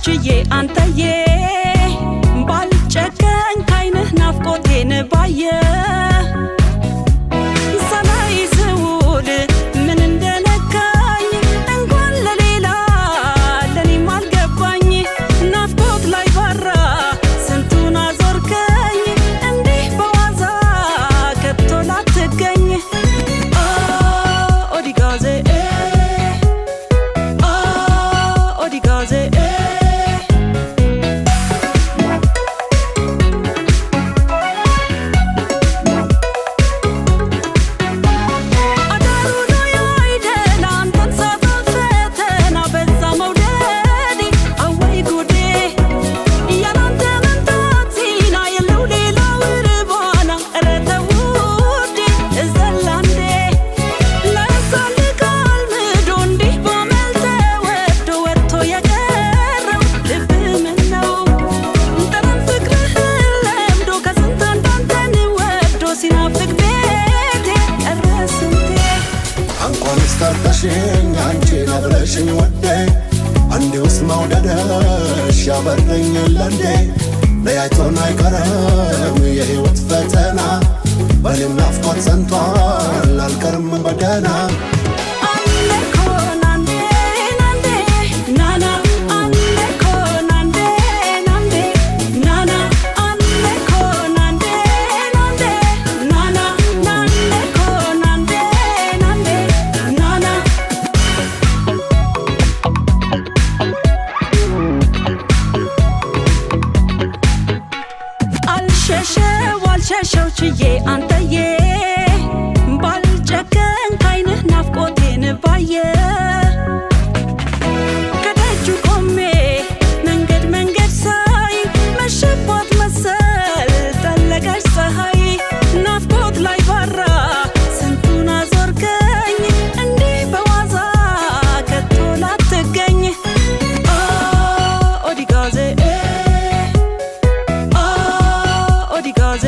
ችዬ አንተዬ ባልጨከኝ ካይንህ ናፍቆቴን ባየ ሰማይ ስውል ምን እንደነካኝ እንኳን ለሌላ ለኔም አልገባኝ ናፍቆት ላይ ባራ ስንቱን አዞርከኝ እንዲህ በዋዛ ከቶ ላትገኝ ኦዲጋዜ ኦዲጋዜ startashin anche nabrashin wadde ande usma udadash yabarrኝ ለንዴ ለያይቶን አይቀርም የህይወት ፈተና በኔም ናፍቆት ጸንቷል አልቀርም በደና ሸሸው ችዬ አንተዬ ባልጨከኝ ካይንህ ናፍቆቴን ባየ ከደጁ ቆሜ መንገድ መንገድ ሳይ መሸባት መሰል ጠለቀች ፀሐይ ናፍቆት ላይ ባራ ስንቱን አዞርከኝ እንዲህ በዋዛ ከቶ ላትገኝ ኦዲጋዜ ኦዲጋዜ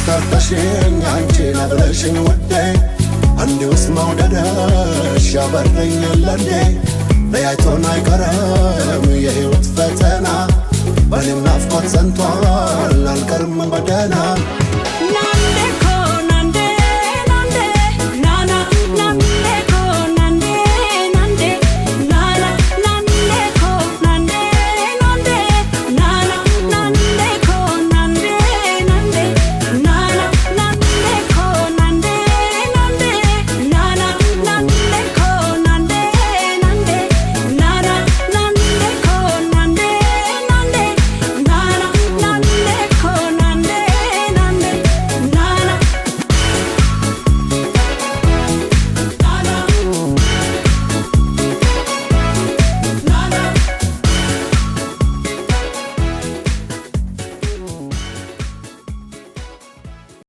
startashin anche nabrashin wadde ande usma udadash yabarrኝ ለንዴ ለያይቶን አይቀርም የህይወት ፈተና በኔም ናፍቆት ጸንቷል አልቀርም በደና